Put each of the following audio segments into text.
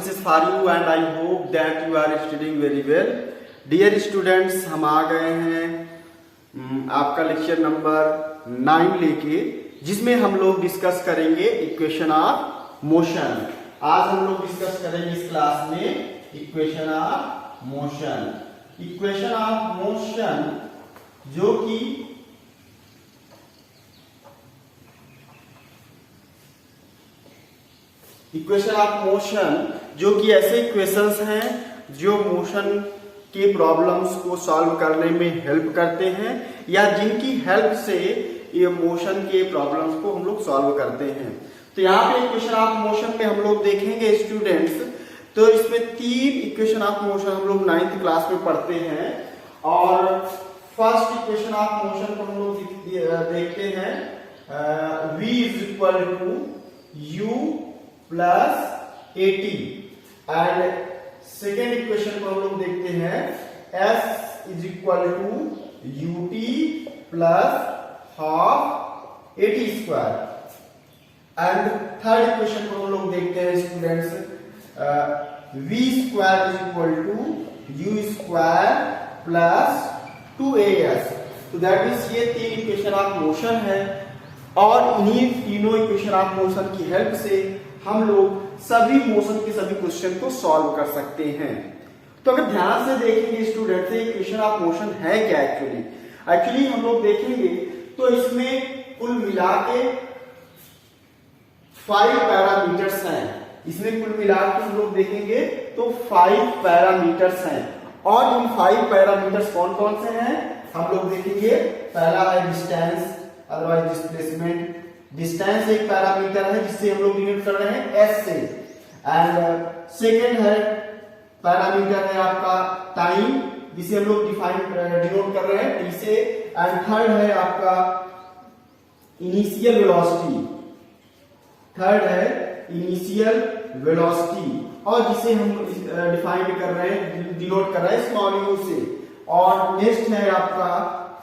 wishes for you and I hope that you are studying very well. Dear students, हम आ गए हैं आपका lecture number 9 लेके, जिसमें हम लोग डिस्कस करेंगे इक्वेशन ऑफ मोशन। आज हम लोग डिस्कस करेंगे इस क्लास में equation of motion. Equation of motion जो कि इक्वेशन ऑफ मोशन जो कि ऐसे इक्वेशंस हैं जो मोशन के प्रॉब्लम्स को सॉल्व करने में हेल्प करते हैं या जिनकी हेल्प से ये मोशन के प्रॉब्लम्स को हम लोग सॉल्व करते हैं। तो यहाँ पे इक्वेशन ऑफ मोशन में हम लोग देखेंगे स्टूडेंट्स, तो इसमें 3 इक्वेशन ऑफ मोशन हम लोग 9th क्लास में पढ़ते हैं। और फर्स्ट इक्वेशन ऑफ मोशन को हम लोग देखते हैं v is equal to u plus 80 and second equation को हम लोग देखते हैं s is equal to ut plus half 80 square and third equation को हम लोग देखते हैं students v square is equal to u square plus 2as। तो दैट मीन्स ये 3 इक्वेशन ऑफ मोशन है और इन्हीं तीनों इक्वेशन ऑफ मोशन की हेल्प से हम लोग सभी मोशन के सभी क्वेश्चन को सॉल्व कर सकते हैं। तो अगर ध्यान से देखेंगे स्टूडेंट, इक्वेशन ऑफ मोशन है क्या एक्चुअली हम लोग देखेंगे तो इसमें कुल मिला के 5 पैरामीटर्स हैं। इसमें कुल मिला के हम लोग देखेंगे तो 5 पैरामीटर्स हैं और इन 5 पैरामीटर्स कौन कौन से हैं हम लोग देखेंगे। पहला है डिस्टेंस, अदरवाइज डिस्प्लेसमेंट। डिस्टेंस एक पैरामीटर है जिससे हम लोग डिनोट कर रहे हैं s से। एंड सेकेंड है पैरामीटर है आपका टाइम, जिसे हम लोग डिनोट कर रहे हैं t से। एंड थर्ड है आपका इनिशियल वेलोसिटी, थर्ड है इनिशियल वेलोसिटी और जिसे हम डिफाइन कर रहे हैं, डिनोट कर रहे हैं स्मॉल u से। और नेक्स्ट है आपका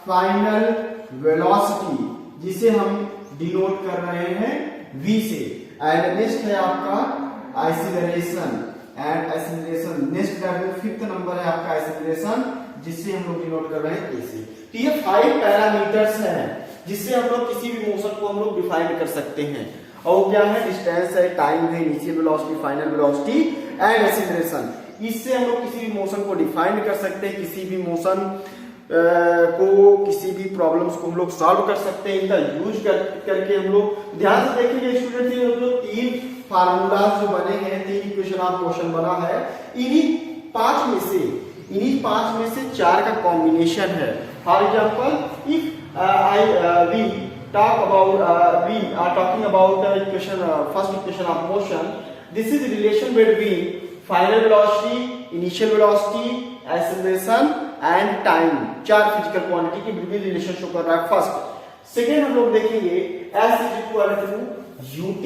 फाइनल वेलोसिटी जिसे हम डिनोट कर रहे हैं v से। एंड नेक्स्ट है आपका एक्सीलरेशन एंड एक्सीलरेशन, नेक्स्ट का 5th नंबर है आपका एक्सीलरेशन जिससे हम लोग डिनोट कर रहे हैं a से। तो ये 5 पैरामीटर्स हैं जिससे हम लोग किसी भी मोशन को हम लोग डिफाइन कर सकते हैं। और क्या है, डिस्टेंस है, टाइम है, initial velocity, final velocity and acceleration. इससे हम लोग किसी भी मोशन को डिफाइन कर सकते हैं, किसी भी मोशन को, किसी भी प्रॉब्लम्स को हम लोग सॉल्व कर सकते हैं। इनका यूज करके हम लोग ध्यान से देखेंगे स्टूडेंट, ये जो 3 फार्मूलाज जो बने हैं, 3 इक्वेशन ऑफ मोशन बना है, इन्हीं 5 में से 4 का कॉम्बिनेशन है। For example if we are talking about first equation of motion, this is relation between final velocity, initial velocity, acceleration and time। 4 physical quantity की बिल्कुल रिलेशन शो कर रहा है फर्स्ट। सेकेंड हम लोग देखेंगे s is equal to ut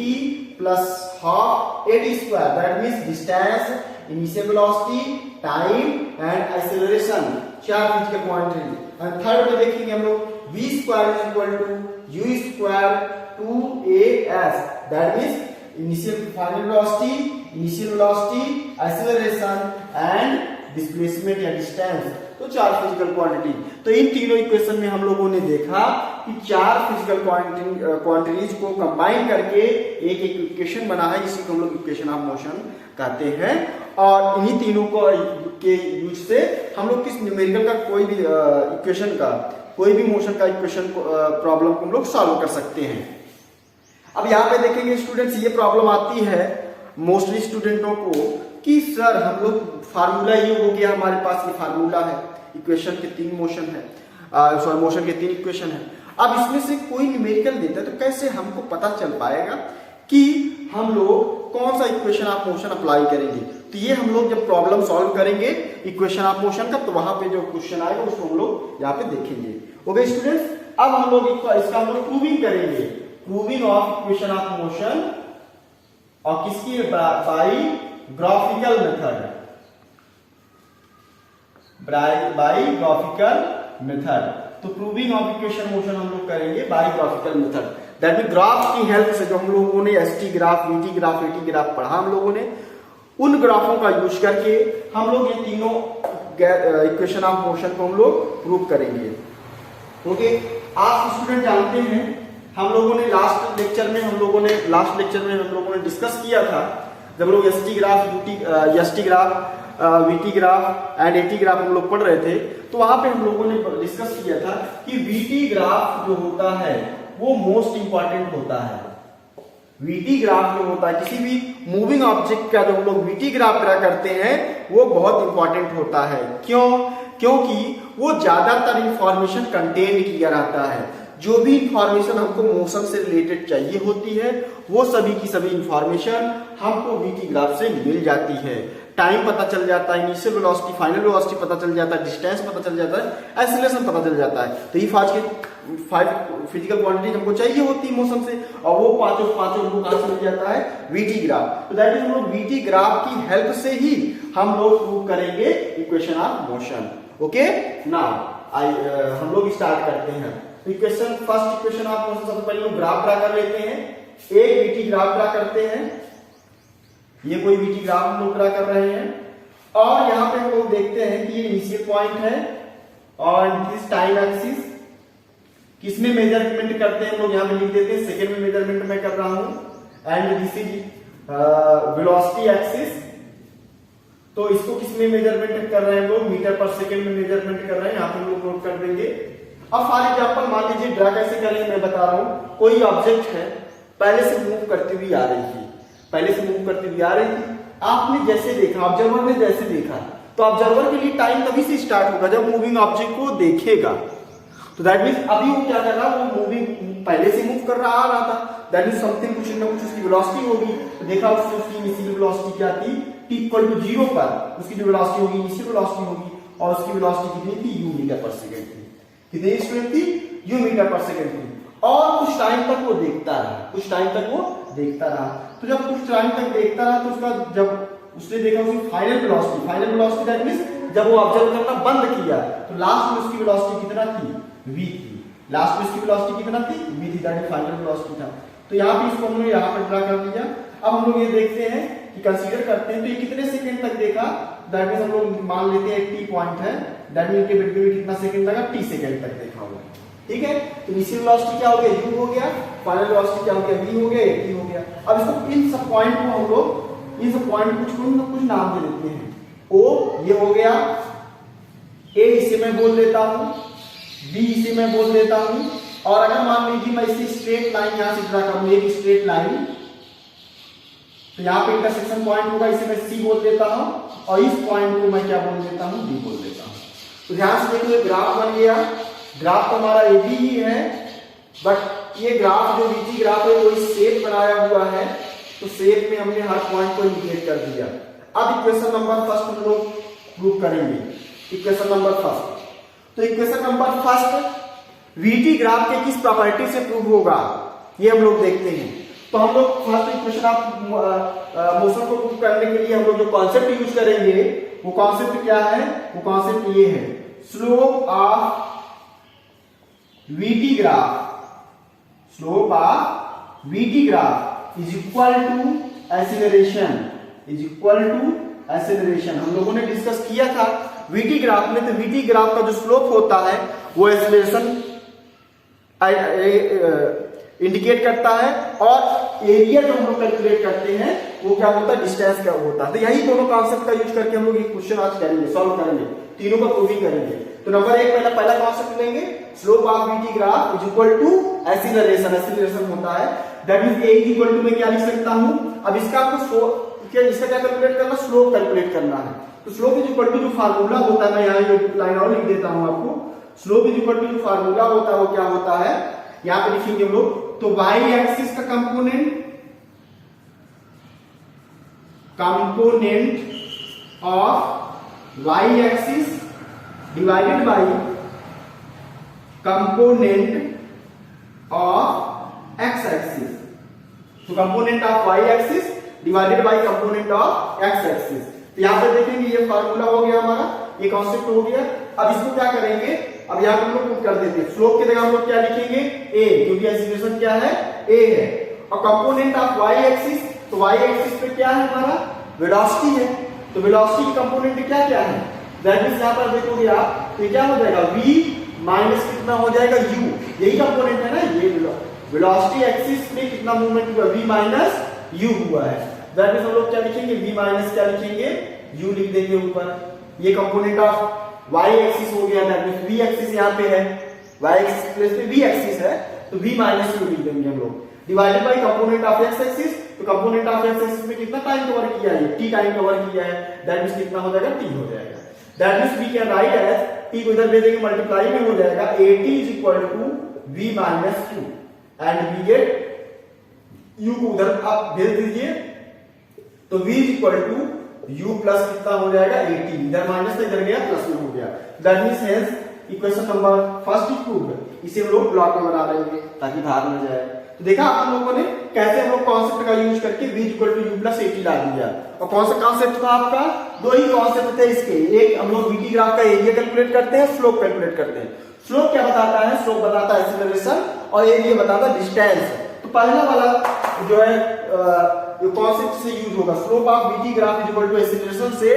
plus half 80 square, that means distance, initial velocity, time and acceleration, 4 physical quantity. And third में देखेंगे हम लोग v square is equal to u square 2as, that means initial final velocity, initial velocity, acceleration and displacement या distance. तो 4 physical quantity. तो इन तीनों equation में हम लोगों ने देखा कि 4 फिजिकल क्वांटिटीज को कंबाइन करके एक इक्वेशन बना है जिसको हम लोग इक्वेशन ऑफ मोशन कहते हैं। और इन्हीं तीनों को के यूज से हम लोग किस न्यूमेरिकल का कोई भी इक्वेशन का, कोई भी मोशन का इक्वेशन प्रॉब्लम को हम लोग सॉल्व कर सकते हैं। अब यहाँ पे देखेंगे स्टूडेंट्स, ये प्रॉब्लम आती है मोस्टली स्टूडेंटों को कि सर हम लोग फार्मूला ये हो गया, हमारे पास ये फार्मूला है, इक्वेशन के 3 मोशन है, सॉरी मोशन के 3 इक्वेशन है। अब इसमें से कोई न्यूमेरिकल देता है तो कैसे हमको पता चल पाएगा कि हम लोग कौन सा इक्वेशन ऑफ मोशन अप्लाई करेंगे। तो ये हम लोग जब प्रॉब्लम सॉल्व करेंगे इक्वेशन ऑफ मोशन का, तो वहां पे जो क्वेश्चन आएगा उसको हम लोग यहाँ पे देखेंगे। ओके स्टूडेंट्स, अब हम लोग इसका हम लोग प्रूविंग करेंगे, proving of equation of motion और किसकी, by graphical method, by graphical method. तो प्रूविंग ऑफ इक्वेशन मोशन हम लोग करेंगे by graphical method, that mean graph की हेल्प से। जो हम लोगों ने ST graph, VT graph, eighty graph पढ़ा हम लोगों ने, उन ग्राफों का यूज करके हम लोग ये तीनों इक्वेशन ऑफ मोशन को हम लोग प्रूव करेंगे। ओके, आप स्टूडेंट जानते हैं हम लोगों ने लास्ट लेक्चर में हम लोगों ने डिस्कस किया था, जब लोग ST graph VT graph and eighty graph हम लोग पढ़ रहे थे, तो वहां पे हम लोगों ने डिस्कस किया था कि वीटी ग्राफ जो होता है वो मोस्ट इंपॉर्टेंट होता है। वीटी ग्राफ जो होता है, किसी भी मूविंग ऑब्जेक्ट का जो हम लोग वीटी ग्राफ ड्रा करते हैं वो बहुत इंपॉर्टेंट होता है। क्यों? क्योंकि वो ज्यादातर इंफॉर्मेशन कंटेन किया रहता है। जो भी इंफॉर्मेशन हमको मोशन से रिलेटेड चाहिए होती है वो सभी की सभी इंफॉर्मेशन हमको वीटी ग्राफ से मिल जाती है। टाइम पता चल जाता है, इनिशियल वेलोसिटी, फाइनल वेलोसिटी पता चल जाता है, डिस्टेंस पता चल जाता है, एक्सीलरेशन पता चल जाता है। तो ये 5 फिजिकल क्वांटिटी हमको चाहिए होती है मोशन से, और वो पांचों हमको कहां से मिल जाता है? VT graph. तो दैट इज हम लोग वीटी ग्राफ की हेल्प से ही हम लोग प्रूव करेंगे equation of motion. Okay, now हम लोग स्टार्ट करते हैं। फर्स्ट इक्वेशन ऑफ मोशन, सबसे पहले हम ग्राफ ड्रा कर लेते हैं। एक वीटी ग्राफ ड्रा करते हैं, ये कोई वीटी ग्राफ हम लोग ड्रा कर रहे हैं, और यहां पे हम लोग देखते हैं कि ये इनिशियल पॉइंट है और दिस टाइम एक्सिस किसमें मेजरमेंट करते हैं हम लोग, यहां पे लिख देते हैं सेकंड में मेजरमेंट मैं कर रहा हूं, and this is velocity axis. तो इसको किसमें मेजरमेंट कर रहे हैं हम लोग? मीटर पर सेकंड में मेजरमेंट कर रहे हैं, यहां पे हम लोग नोट कर देंगे। अब फॉर एग्जांपल मान लीजिए ड्रा कैसे करेंगे मैं बता रहा हूं। कोई ऑब्जेक्ट है, पहले से मूव करती हुई आ रही थी, आपने जैसे देखा, ऑब्जर्वर ने जैसे देखा, तो ऑब्जर्वर के लिए टाइम तभी से स्टार्ट होगा जब मूविंग ऑब्जेक्ट को देखेगा। तो दैट मींस अभी वो क्या कर रहा है, वो मूविंग पहले से मूव कर रहा आ रहा था, दैट मींस समथिंग कुछ ना कुछ उसकी वेलोसिटी होगी। तो देखा उसकी इनिशियल वेलोसिटी क्या थी, t इक्वल टू 0 पर उसकी जो वेलोसिटी होगी इनिशियल वेलोसिटी होगी, और उसकी वेलोसिटी कितनी थी? u मीटर पर सेकंड थी। कितनी स्टूडेंट थी? u मीटर पर सेकंड थी। और कुछ टाइम तक वो देखता रहा, तो जब कुछ टाइम तक देखता रहा तो उसका जब उसने देखा उसकी फाइनल वेलोसिटी दैट मींस जब वो ऑब्जर्व करना बंद किया तो लास्ट में उसकी वेलोसिटी कितना थी? v थी। लास्ट में उसकी वेलोसिटी कितना थी? v थी, दैट इज फाइनल वेलोसिटी था। तो यहाँ पे इसको हमने यहाँ पर ड्रा कर दिया। अब हम लोग ये देखते हैं कि कंसीडर करते हैं तो ये कितने सेकंड तक देखा, दैट मींस हम लोग मान लेते हैं t पॉइंट है, दैट मींस के बिटवीन में कितना सेकंड लगा? t सेकंड तक देखा होगा। ठीक है, तो इनिशियल वेलोसिटी क्या हो गया? u हो गया, फाइनल वेलोसिटी क्या हो गया? v हो गया, t हो गया। अब इसको इन सब पॉइंट को हम लोग कुछ नाम दे देते हैं। o ये हो गया, a इसे मैं बोल देता हूं, b इसे मैं बोल देता हूं, और अगर मान लीजिए मैं इसे स्ट्रेट लाइन यहां से ड्रा करूं, एक स्ट्रेट लाइन, तो यहां पे इंटरसेक्शन पॉइंट होगा, इसे मैं c बोल देता हूं, और इस पॉइंट को मैं क्या बोल देता हूं? d बोल देता हूं। तो ध्यान से देखिए ग्राफ बन गया। ग्राफ तो हमारा AB ही है, बट ये ग्राफ जो वीटी ग्राफ है कोई शेप बनाया हुआ है, तो शेप में हमने हर पॉइंट को इंडिकेट कर दिया। अब इक्वेशन नंबर फर्स्ट हम लोग प्रूव करेंगे। इक्वेशन नंबर फर्स्ट, तो equation number first VT graph के किस प्रॉपर्टी से प्रूव होगा ये हम लोग देखते हैं। तो हम लोग फर्स्ट इक्वेशन ऑफ मोशन को प्रूव करने के लिए हम लोग जो कॉन्सेप्ट यूज करेंगे वो कॉन्सेप्ट क्या है? वो कॉन्सेप्ट ये है, slope of VT graph is equal to acceleration, हम लोगों ने डिस्कस किया था VT ग्राफ में। तो VT ग्राफ का जो स्लोप होता है वो एक्सीलरेशन इंडिकेट करता है, और एरिया जो हम लोग कैलकुलेट करते हैं वो क्या होता है? डिस्टेंस क्या होता है। तो यही दोनों कॉन्सेप्ट का यूज करके हम लोग ये क्वेश्चन आज करेंगे, सॉल्व करेंगे, तीनों का प्रूविंग करेंगे। तो नंबर एक पहला कॉन्सेप्ट लेंगे, slope of VT graph is equal to acceleration होता है, that means a is equal to मैं क्या लिख सकता हूं? अब इसका इसका क्या कैलकुलेट करना? स्लोप कैलकुलेट करना है। तो स्लोप इज इक्वल टू जो फार्मूला होता है, मैं यहाँ ये लाइन और लिख देता हूं आपको। स्लोप इज इक्वल टू जो फार्मूला होता है वो क्या होता है, यहाँ पे लिखेंगे हम लोग। तो y एक्सिस का component of y axis divided by component of x axis. तो component of y axis divided by component of x axis. तो यहां पे देखेंगे ये फार्मूला हो गया हमारा, ये कॉन्सेप्ट हो गया। अब इसको क्या करेंगे, अब यहां पे हम लोग कर देते हैं, स्लोप की जगह हम लोग क्या लिखेंगे? a, क्योंकि एक्सीलरेशन क्या है? a है। और कंपोनेंट ऑफ y एक्सिस, तो y एक्सिस पे क्या है हमारा? वेलोसिटी है, तो वेलोसिटी की कंपोनेंट क्या क्या है, दैट मींस यहां पर देखोगे आप तो क्या हो जाएगा v माइनस कितना हो जाएगा u, यही कंपोनेंट है ना, ये वेलोसिटी एक्सिस में कितना मूवमेंट हुआ, v माइनस u हुआ है, दैट मींस हम लोग क्या लिखेंगे, v माइनस क्या लिखेंगे, u लिख देंगे ऊपर। ये कंपोनेंट ऑफ y एक्सिस हो गया, दैट मींस v एक्सिस यहां पे है, y एक्सिस प्लेस पे v एक्सिस है, तो v माइनस u लिख देंगे हम लोग, divided by component of x axis, तो कंपोनेंट ऑफ x एक्सिस में कितना टाइम कवर किया है, t टाइम कवर किया है, दैट मींस कितना हो जाएगा, t हो जाएगा। That means we can write as t को इधर भेजेंगे मल्टीप्लाई में हो जाएगा at is equal to v minus q and we get u को उधर आप भेज दीजिए, तो v is equal to u plus कितना हो जाएगा 80, इधर माइनस से इधर गया प्लस में हो गया, that means hence equation number first is proved. इसे हम लोग ब्लॉक में बना देंगे ताकि भाग न जाए। तो देखा आप लोगों ने कैसे हम लोग कॉन्सेप्ट का यूज करके v equal to u plus 80 ला दिया। और कौन सा कॉन्सेप्ट था आपका, दो ही कॉन्सेप्ट थे इसके, एक हम लोग vt ग्राफ का एरिया कैलकुलेट करते हैं, स्लोप कैलकुलेट करते हैं। स्लोप क्या बताता है, स्लोप बताता है एक्सीलरेशन और एरिया बताता है डिस्टेंस। तो पहला वाला जो है कॉन्सेप्ट से यूज होगा, slope of vt graph is equal to acceleration से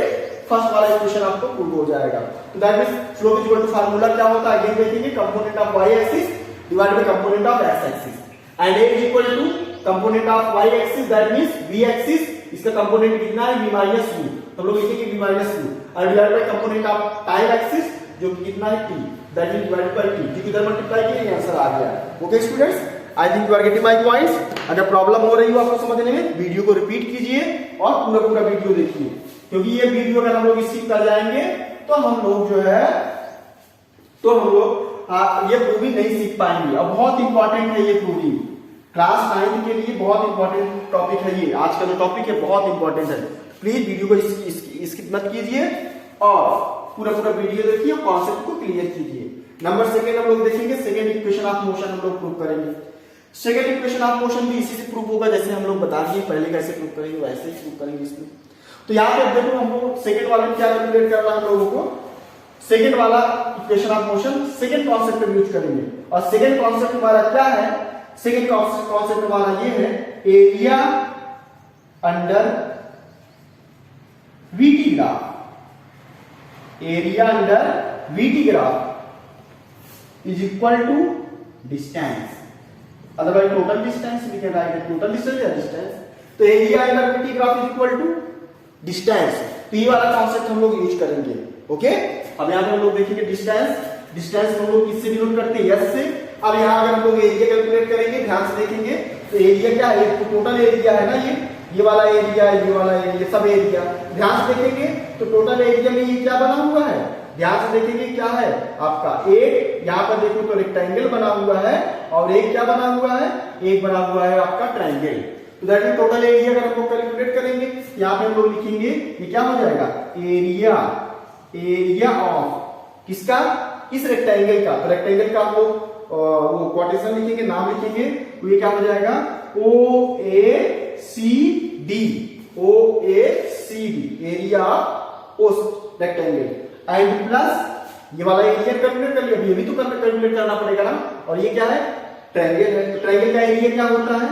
फर्स्ट वाला इक्वेशन आपको प्रूव हो जाएगा। तो that means slope is equal to formula क्या होता है, अगेन देखेंगे component of y axis divided by component of x axis and a is equal to component of y axis that means v axis, इसका component कितना है v minus u, हम लोग लिखेंगे v माइनस u और divided by component of time axis जो कि कितना है t, that means divided by t, जो इधर मल्टीप्लाई किए आंसर आ गया। Okay students, I think you are getting my points. अगर प्रॉब्लम हो रही हो आपको समझने में, वीडियो को रिपीट कीजिए और पूरा वीडियो देखिए, क्योंकि ये वीडियो अगर हम लोग स्किप कर जाएंगे तो हम लोग जो है ये प्रूविंग नहीं सीख पाएंगे। अब बहुत इंपॉर्टेंट है ये प्रूविंग, क्लास 9 के लिए बहुत इंपॉर्टेंट टॉपिक है ये, आज का जो टॉपिक है बहुत इंपॉर्टेंट है। प्लीज वीडियो को स्किप मत कीजिए और पूरा वीडियो देखिए और कॉन्सेप्ट को क्लियर कीजिए। नंबर सेकंड हम लोग देखेंगे, सेकंड इक्वेशन ऑफ मोशन हम लोग प्रूव करेंगे। सेकंड इक्वेशन ऑफ मोशन भी इसी से प्रूव होगा, जैसे हम लोग बता दिए पहले कैसे प्रूव करेंगे वैसे ही प्रूव करेंगे इसमें। तो यहाँ पे देखो हमको सेकंड वाले में क्या कैलकुलेट करना है हम लोगों को, सेकंड वाला equation of motion second concept में यूज करेंगे। और सेकंड कॉन्सेप्ट हमारा क्या है, सेकंड कॉन्सेप्ट हमारा ये है area under VT graph, area under VT graph is equal to distance, otherwise total distance, we can write total distance या डिस्टेंस। तो area under VT graph is equal to distance, तो ये वाला concept हम लोग यूज करेंगे। Okay, अब यहां पे हम लोग देखेंगे डिस्टेंस हम लोग किससे डिनोट करते हैं, एस से। अब यहां अगर हम लोग एरिया कैलकुलेट करेंगे, ध्यान से देखेंगे तो एरिया क्या है, तो टोटल एरिया है ना, ये वाला एरिया, ये वाला एरिया, सब एरिया ध्यान से देखेंगे तो टोटल एरिया में ये क्या बना हुआ है, ध्यान से देखेंगे क्या है आपका, एक यहाँ पर देखो तो रेक्टेंगल बना हुआ है और एक क्या बना हुआ है, एक बना हुआ है आपका ट्रायंगल। तो दैट मींस टोटल एरिया अगर हम लोग कैलकुलेट करेंगे, यहाँ पे हम लोग लिखेंगे ये क्या हो जाएगा, एरिया ऑफ किसका, इस रेक्टेंगल का। तो रेक्टेंगल का हम लोग वो क्वाड्रेशन लिखेंगे, नाम लिखेंगे, तो ये क्या हो जाएगा OACD, एरिया उस रेक्टेंगल एंड प्लस ये वाला एरिया कैलकुलेट कर लिया, ये भी तो कैलकुलेट करना पड़ेगा ना। और ये क्या है, ट्रायंगल है, तो ट्रायंगल का एरिया क्या होता है,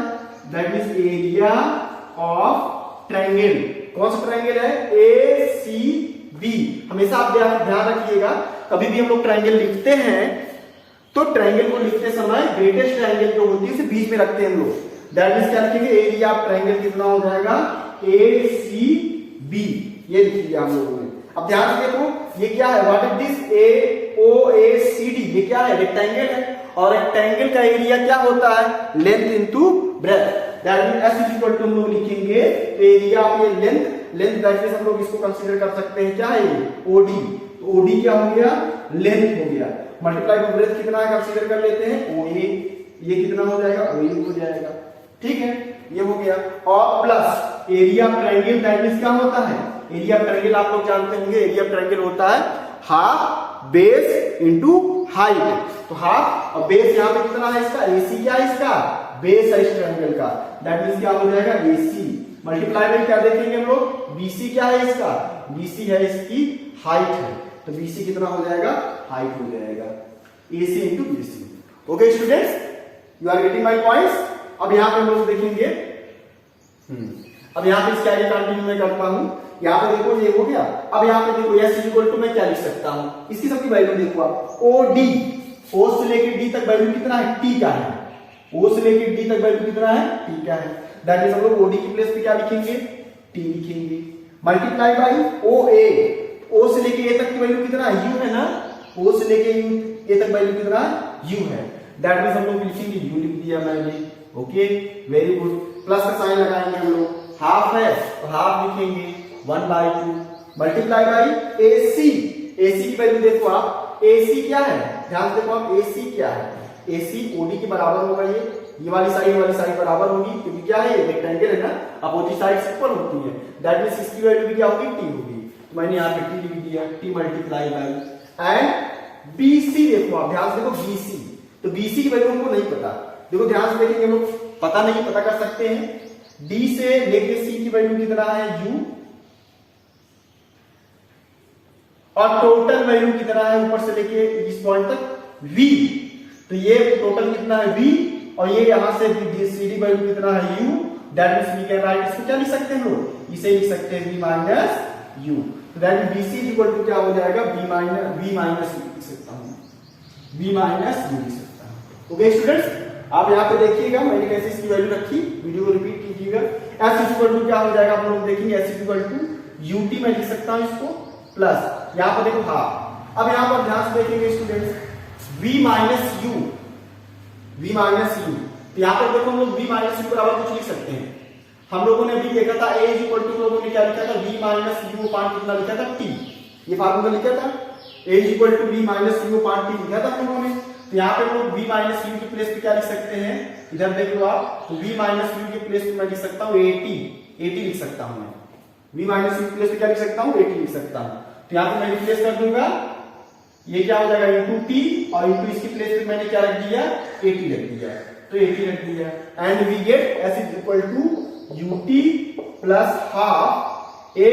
that means area of triangle. कौन सा ट्रायंगल है, ACB। हमेशा आप ध्यान रखिएगा, कभी भी हम लोग ट्रायंगल लिखते हैं तो ट्रायंगल को लिखते समय ग्रेटेस्ट ट्रायंगल जो होती है उसे बीच में रखते हैं हम लोग। दैट मींस क्या लिखेंगे, एरिया ऑफ ट्रायंगल कितना हो जाएगा, ACB, ये लिख लिया हम लोगों ने। अब ध्यान से देखो ये क्या है, व्हाट इज दिस, OACD, ये क्या है, रेक्टेंगल है और रेक्टेंगल का एरिया क्या होता है, length into breadth. That means S is equal to हम लोग लिखेंगे एरिया ऑफ ये लेंथ दैट मींस हम लोग इसको कंसीडर कर सकते हैं क्या है ये, OD। तो OD क्या हो गया, लेंथ हो गया, मल्टीप्लाई बाय ब्रेथ कितना है कंसीडर कर लेते हैं, OA, ये कितना हो जाएगा, OA हो जाएगा, ठीक है, ये हो गया। और plus area of triangle that means क्या होता है, एरिया ऑफ ट्रायंगल आप लोग जानते होंगे, एरिया ऑफ ट्रायंगल होता है हाफ बेस इनटू हाइट। तो हाफ और बेस यहाँ पे कितना है इसका, AC क्या है इसका, बेस है इस ट्रायंगल का, दैट मींस क्या हो जाएगा, AC मल्टीप्लाई बाय क्या देखेंगे हम लोग, BC क्या है इसका, BC है इसकी हाइट है, तो BC कितना हो जाएगा, हाइट हो जाएगा, AC into BC। Okay students, you are getting my points. अब यहाँ पे हम लोग देखेंगे अब यहाँ पे इसके आगे कंटिन्यू मैं करता हूँ। यहाँ पे देखो ये हो गया। अब यहाँ पे देखो s इक्वल टू मैं क्या लिख सकता हूँ, इसकी सबकी वैल्यू देखो आप, ओ डी, ओ से लेकर डी तक वैल्यू कितना है, टी का है, ओ से लेकर डी तक वैल्यू कितना है, टी का है। दैट इज हम लोग ओडी की प्लेस पे क्या लिखेंगे, टी लिखेंगे, मल्टीप्लाई बाई ओ ए, ओ से लेके ए तक की वैल्यू कितना है, यू है ना, ओ से लेके ए तक वैल्यू कितना है, यू है। दैट मींस हम लोग लिखेंगे यू लिख दिया मैंने। Okay very good. प्लस का साइन लगाएंगे हम लोग, हाफ है तो हाफ लिखेंगे 1/2 मल्टीप्लाई बाई एसी, एसी की वैल्यू देखो आप, एसी क्या है, ध्यान से देखो आप, एसी क्या है, एसी ओडी के बराबर होगा, ये वाली साइड बराबर होगी क्योंकि क्या है ये रेक्टेंगल है ना, अपोजिट साइड इक्वल होती है। दैट मींस इसकी वैल्यू भी क्या होगी, टी होगी। तो मैंने यहाँ पे टी लिख दिया, T multiply by and BC देखो आप, ध्यान से देखो बीसी, तो बीसी की वैल्यू हमको नहीं पता, देखो ध्यान से देखेंगे हम लोग, पता नहीं पता कर सकते हैं। डी से लेके सी की वैल्यू कितना है, यू, और टोटल वैल्यू कितना है ऊपर से लेके इस पॉइंट तक वी, तो ये टोटल कितना है वी, और ये यहां से सी डी वैल्यू कितना है u. That means we can write, इसको क्या लिख सकते हैं हम लोग, इसे लिख सकते हैं वी माइनस यू। तो that means BC equal to क्या हो जाएगा, वी माइनस लिख सकता हूं, वी माइनस यू लिख सकता हूं। ओके स्टूडेंट्स, आप यहाँ पे देखिएगा मैंने कैसे इसकी वैल्यू रखी, वीडियो को रिपीट कीजिएगा। एस इक्वल टू क्या हो जाएगा आप लोग देखेंगे, एस इक्वल टू यूटी मैं लिख सकता हूं इसको, प्लस यहाँ पर देखो हाफ। अब यहाँ पर ध्यान से देखेंगे students, v minus you, v minus u, तो यहाँ पर देखो हम लोग v माइनस यू बराबर कुछ लिख सकते हैं। हम लोगों ने अभी देखा था a इक्वल टू, लोगों ने क्या लिखा था, v माइनस यू अपान कितना लिखा था, t, ये फार्मूला लिखा था, a equal to v minus u upon t लिखा था हम लोगों ने। तो यहाँ पे लोग v माइनस यू के प्लेस पे क्या लिख सकते हैं, इधर देख लो आप, तो v माइनस यू के प्लेस पे मैं लिख सकता हूँ 80 लिख सकता हूँ मैं, v माइनस यू के प्लेस पे क्या लिख सकता हूँ, 80 लिख सकता हूँ। तो यहाँ पे मैं रिप्लेस कर दूंगा, ये क्या हो जाएगा इंटू टी, और इंटू इसकी प्लेस पे मैंने क्या रख दिया, 80 रख दिया, तो 80 रख दिया, and we get S is equal to UT plus half A,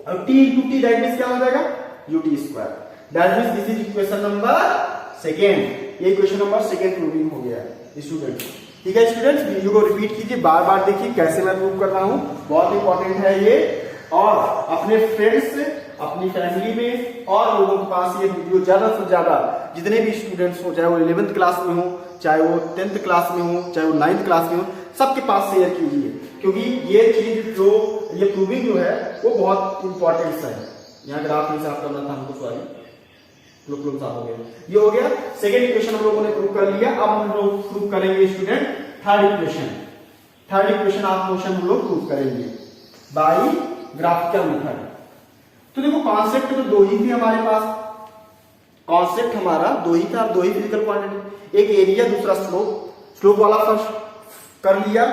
और T into T that means क्या हो जाएगा, UT square. That means this is equation number second, ये इक्वेशन नंबर सेकेंड प्रूविंग हो गया स्टूडेंट। ठीक है स्टूडेंट्स, वीडियो को रिपीट कीजिए, बार बार देखिए कैसे मैं प्रूव कर रहा हूं, बहुत इंपॉर्टेंट है ये, और अपने फ्रेंड्स, अपनी फैमिली में और लोगों के पास ये वीडियो ज्यादा से ज्यादा, जितने भी स्टूडेंट्स हो, चाहे वो 11th क्लास में हो, चाहे वो 10th क्लास में हो, चाहे वो 9th क्लास में हो, सबके पास शेयर कीजिए, क्योंकि ये चीज जो ये प्रूविंग जो है वो बहुत इंपॉर्टेंट है। यहाँ ग्राफ नहीं साफ करना था हमको, सॉरी, साफ हो गया, ये हो गया। सेकेंड इक्वेशन हम लोगों ने प्रूव कर लिया। अब हम लोग प्रूव करेंगे student third equation of motion हम लोग प्रूव करेंगे बाई ग्राफिकल मेथड। तो देखो कॉन्सेप्ट तो दो ही थे हमारे पास, कॉन्सेप्ट हमारा दो ही था, दो ही फिजिकल क्वांटिटी, एक एरिया दूसरा स्लोप वाला फर्स्ट कर लिया,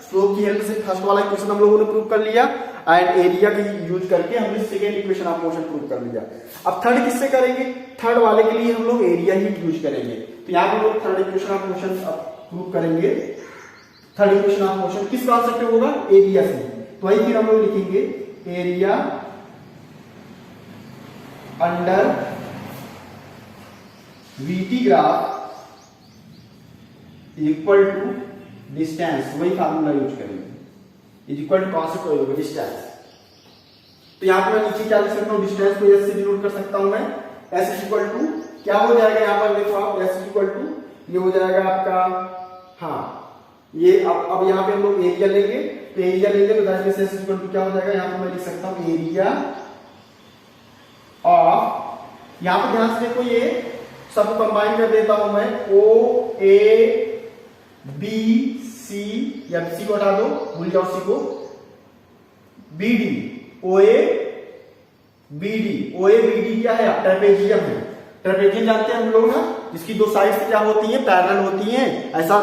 स्लोप की हेल्प से फर्स्ट वाला इक्वेशन हम लोगों ने प्रूव कर लिया, एंड एरिया की यूज करके हमने second equation of motion prove कर लिया। अब थर्ड किससे करेंगे, थर्ड वाले के लिए हम लोग एरिया ही यूज करेंगे। तो यहाँ पे लोग third equation of motion prove करेंगे। थर्ड इक्वेशन ऑफ मोशन किस कॉन्सेप्ट में होगा, एरिया से, तो वही फिर हम लोग लिखेंगे area under VT graph equal to distance, वही फार्मूला यूज करेंगे, इज इक्वल टू कॉन्सेप्ट होगा डिस्टेंस। तो यहाँ पे मैं नीचे क्या लिख सकता हूँ, डिस्टेंस को एस से डिनोट कर सकता हूं मैं, एस इज इक्वल टू क्या हो जाएगा, यहाँ पर देखो आप, एस इज इक्वल टू ये हो जाएगा आपका, हाँ ये अब यहाँ पे हम लोग एरिया लेंगे, तो एरिया लेंगे तो that means S is equal to क्या हो जाएगा, यहाँ पे मैं लिख सकता हूँ एरिया ऑफ, यहाँ पे ध्यान से देखो ये सब कंबाइन कर देता हूं मैं, ओ ए बी सी, या सी को हटा दो, भूल जाओ सी को, B D, O A B D क्या है, ट्रेपेजियम है। ट्रेपेजियम जानते हैं हम लोग ना, जिसकी दो साइड्स क्या होती हैं, पैरेलल होती हैं, ऐसा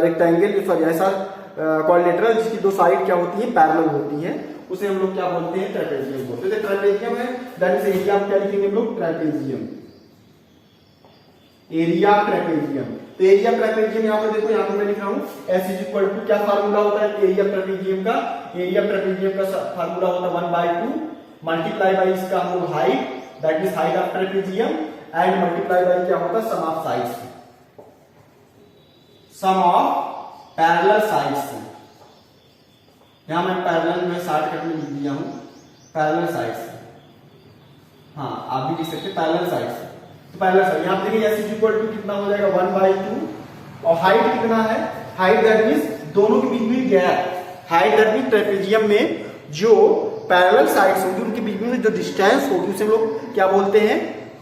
रेक्टेंगल, सॉरी ऐसा क्वाड्रिलेटरल जिसकी दो साइड क्या होती हैं, पैरेलल होती हैं, उसे हम लोग क्या बोलते हैं, ट्रेपेजियम बोलते हैं। ट्रेपेजियम है, दैट इज एरिया क्या लिखेंगे हम लोग, ट्रेपेजियम, एरिया ट्रेपेजियम। तो एरिया ट्रेपेजियम यहाँ पे देखो, यहाँ पे मैं लिख रहा हूँ एस इज इक्वल टू क्या फार्मूला होता है एरिया ट्रेपेजियम का, फार्मूला होता है 1/2 मल्टीप्लाई बाई इसका हम लोग height, that is height of trapezium, and multiply by क्या होता है, sum of sides, sum of parallel sides. यहाँ मैं पैरेलल में शॉर्टकट में लिख दिया हूँ पैरेलल साइड से। हाँ आप भी लिख सकते हैं पैरेलल साइड से। तो पैरेलल साइड यहाँ देखिए s इज इक्वल टू कितना हो जाएगा 1/2 और हाइट कितना है, हाइट दैट मींस दोनों के बीच में gap, height that means trapezium में जो पैरेलल साइड्स होंगी उनके बीच में जो डिस्टेंस होगी उसे हम लोग क्या बोलते हैं,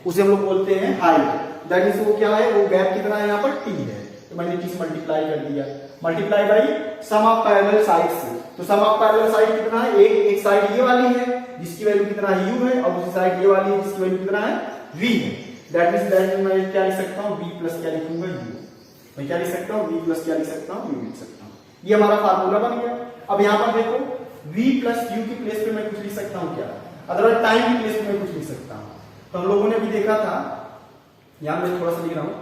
उसे हम लोग बोलते हैं हाइट। दैट मींस वो क्या है, वो गैप कितना है यहाँ पर t है, तो मैंने t से मल्टीप्लाई कर दिया, multiply by sum of parallel sides. तो सम ऑफ पैरेलल साइड कितना है, एक साइड ये वाली है जिसकी वैल्यू कितना है u है और दूसरी साइड ये वाली है जिसकी वैल्यू कितना है v है। दैट मींस मैं क्या लिख सकता हूँ, v प्लस क्या लिखूंगा u, मैं क्या लिख सकता हूँ v प्लस क्या लिख सकता हूँ u लिख सकता हूँ। ये हमारा फार्मूला बन गया। अब यहाँ पर देखो v प्लस u की प्लेस पे मैं कुछ लिख सकता हूँ क्या, अदरवाइज टाइम की प्लेस पे मैं कुछ लिख सकता हूँ। तो हम लोगों ने भी देखा था, यहाँ मैं थोड़ा सा लिख रहा हूँ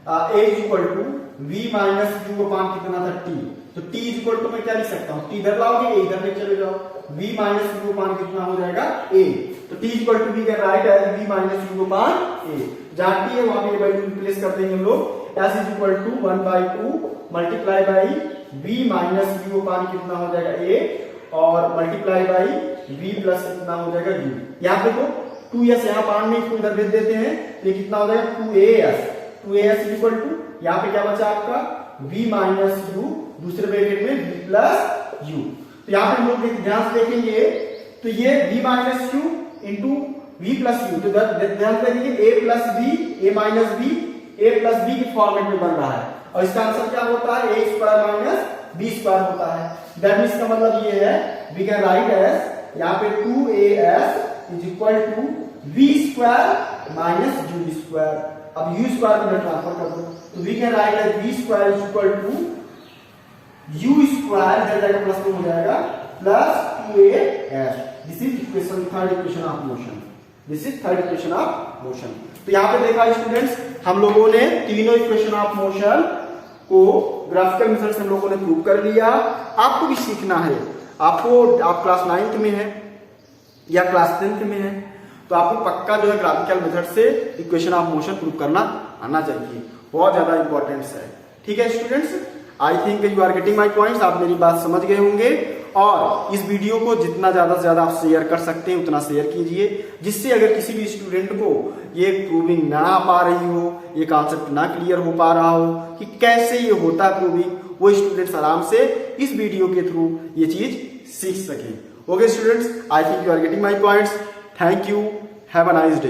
a is equal to v minus u upon कितना था t, तो t इज इक्वल टू मैं क्या लिख सकता हूँ, t इधर लाओगे a इधर ले चले जाओ, v माइनस u अपान कितना हो जाएगा a, तो t is equal to we can write as v minus u upon a, जहां t है वहां पे वैल्यू रिप्लेस कर देंगे हम लोग, s is equal to 1/2 multiply by v minus u upon कितना हो जाएगा a और मल्टीप्लाई बाई v प्लस कितना हो जाएगा u। यहाँ पे तो 2s यहाँ पान में इसको इधर भेज देते हैं, तो ये कितना हो जाएगा 2as इज इक्वल टू यहाँ पे क्या बचा आपका v माइनस u दूसरे ब्रैकेट में v प्लस u। तो यहाँ पे हम लोग ध्यान से देखेंगे तो ये v minus u into v plus u, तो ध्यान से देखेंगे a plus b a minus b a plus b के फॉर्मेट में बन रहा है और इसका आंसर क्या होता है a square minus b square होता है। दैट मींस का मतलब ये है वी कैन राइट एज यहाँ पे 2as is equal to v square minus u square. अब u स्क्वायर को ट्रांसफर कर दो तो we can write as v square is equal to u square इधर जाकर प्लस में हो जाएगा plus 2as। This is equation third equation of motion, this is third equation of motion. तो यहाँ पे देखा स्टूडेंट्स हम लोगों ने तीनों इक्वेशन ऑफ मोशन को ग्राफिकल मेथड से हम लोगों ने प्रूव कर लिया। आपको भी सीखना है, आपको आप क्लास 9th में है या क्लास 10th में है तो आपको पक्का जो है ग्राफिकल मेथड से इक्वेशन ऑफ मोशन प्रूव करना आना चाहिए, बहुत ज्यादा इंपॉर्टेंस है। ठीक है students, I think you are getting my points, आप मेरी बात समझ गए होंगे और इस वीडियो को जितना ज्यादा से ज्यादा आप शेयर कर सकते हैं उतना शेयर कीजिए, जिससे अगर किसी भी स्टूडेंट को ये प्रूविंग ना आ पा रही हो, ये कॉन्सेप्ट ना क्लियर हो पा रहा हो कि कैसे ये होता है प्रूविंग, वो स्टूडेंट्स आराम से इस वीडियो के थ्रू ये चीज सीख सके। Okay students, I think you are getting my points. Thank you, have a nice day.